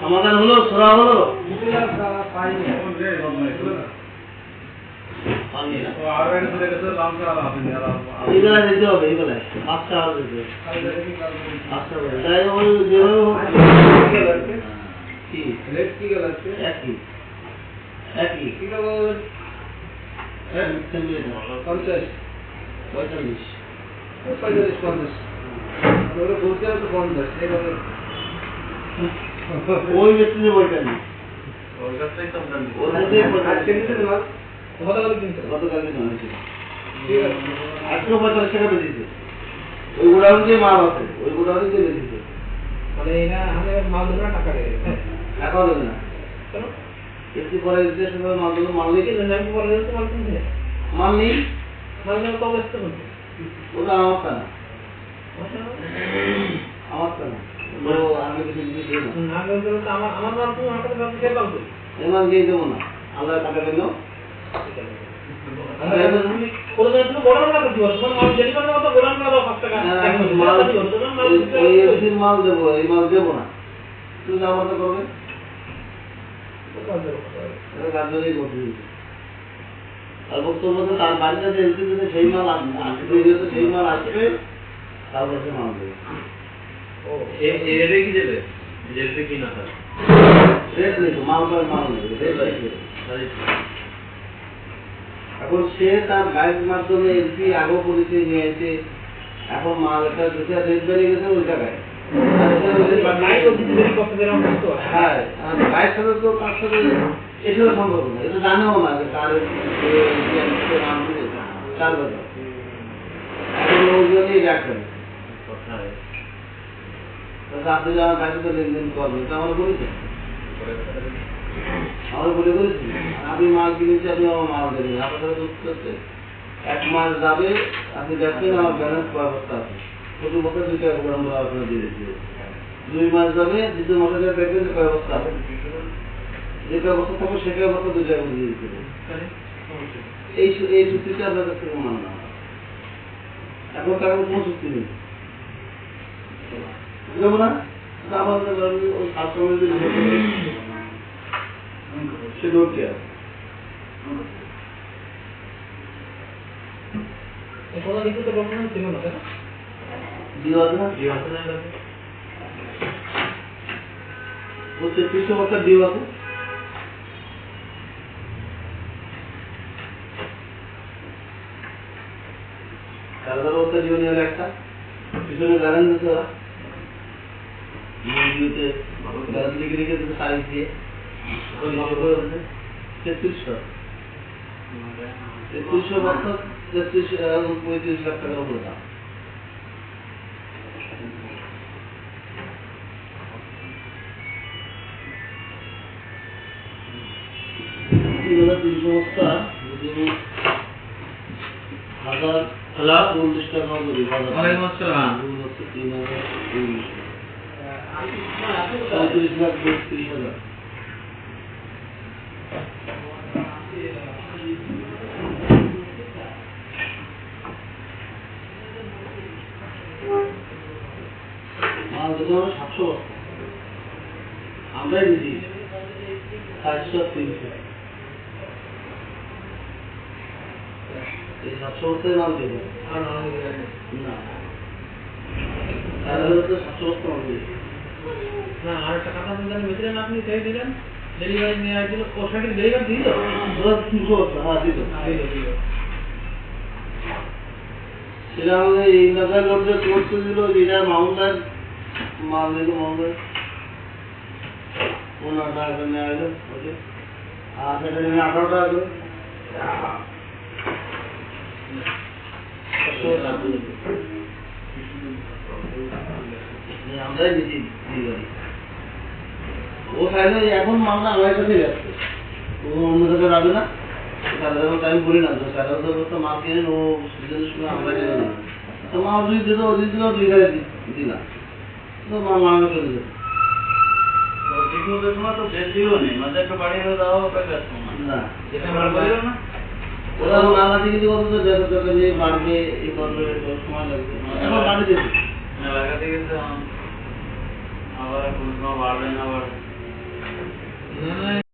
সমাধান হলো, সরা হলো। এইবেলা দিতে হবে, এইবেলায় 5টা হবে। একই 50 45 ওই ব্যক্তিদের বইটা নেই, আজকেও 45 টাকা বেঁচেছে। ওই গোডাউন দিয়ে মাল আছে, ওই গোডাউন দিয়ে বেঁচেছে। মানে এরা আমাদের মাল ধরে টাকা দেবে, টাকা দেবে না। এসি পরে মাল দেবে, মাল নেই, মাল নেই, মাল নেই কবে আসতে বলছে? ওটা আমার তা না, আমার তা না। আমি কিছু জিনিস দিই না, আমার মাল তুমি আমার কাছে ব্যবসা খেয়ে পাবো, এই মাল দিয়ে দেবো না। আল্লাহ টাকা দিল, মাল দেবো, এই মাল দেবো না। তুমি যা মতো করবে, কার্যকরী করতে দিচ্ছে। আর বক্তব্য তার বাড়িতে সেই মাল আসবে, সেই মাল আসবে, তারপর সে মাল দেবে। কি দেবে? কি না রেট নেই, মাল পায়, মাল নেবে, এখন সে তার গাইড মাধ্যমে এলপি আগেও পরিচয় নিয়েছে। এখন মাল একটা যেটা রেট বেড়ে গেছে ওই জায়গায়, হ্যাঁ গাইড সাথে তো তার সাথে এসব সম্ভব না। এটা জানেও না যে কার চার বছর এখন ওজনই রাখবেন। আপনি যে আমার গাড়িতে লেনদেন করবেন, এটা আমার বলেছেন, আমার বলে বলেছি আপনি মাল কিনেছি, আপনি আমার মাল দেবেন। আপনার সাথে যুক্ত করতে 1 মাস যাবে, আপনি দেখবেন আমার ব্যালেন্স ব্যবস্থা আছে, প্রতি বছর 2 টাকা করে আমরা আপনার দিয়ে দিচ্ছি। 2 মাস যাবে, 2 মাসে দেখবেন যে ব্যবস্থা আছে, যে ব্যবস্থা থাকবে সে ব্যবস্থা 2 টাকা করে দিয়ে দিতে হবে। এই চুক্তিটা আপনার কাছ থেকে মান না, এখন টাকা কোনো চুক্তি নেই, বুঝবো না। আমাদের ওই কাস্টমার সে দৌড়তে আছে, কিছু বছর ডিউ আছে। বছর ডিউ নিয়ে একটা পিছনে গ্যারান্টি দিতে হবে, লিখে লিখে দিতে তারিখ দিয়ে 3300 বছর 35 লাখ টাকার উপরে দাম। 3300 বস্তা যদি 1040 টাকা করে 35 লাখ 30,000। মাল দিতে হবে 700 বস্তা, আমরাই দিচ্ছি 400-300। এই 700 বস্তায় মাল দেবো না, 700 বস্তা মাল দিয়ে না। আর টাকা বেঁচলেন আপনি, সেই দিলেন ডেলিভারি নিয়ে আসছিল, ও সাইকেল ডেলিভারি দিল 300 বস্তা। হ্যাঁ দিল, সেটা আমাদের এই এলাকার লোকদের করতে দিল। যেটা মামলার মাল দিল, মামলার 15 টাকা করে নেওয়া হলো, আর সেটা নেমে 18 টাকা করে। আমরাই বেশি ও চাইলে এখন মামলা আমার কাছে যাচ্ছে, ও অন্য জায়গায় যাবে না। আমি বলি না তো 4,000 বস্তা মাল কিনে ও সিজনের সময় আমরা কিনে দিই, তো মাল যদি দিত ওদিন দিল 2 টাকা দিলাম, তো মাল মামলা চলে যেত। ঠিক মতো সময় তো বেশ দিও নি, মাঝে একটা বাড়ি হয়ে দেওয়া না, ওরা বাংলাদেশে কিছু বলতো তো দেখো তোকে নিয়ে বাড়বে এই করবে তো সময় লাগবে এখন বাড়ি দিয়েছে লাগাতে গেছে আবার কোনো বাড়বে না আবার না না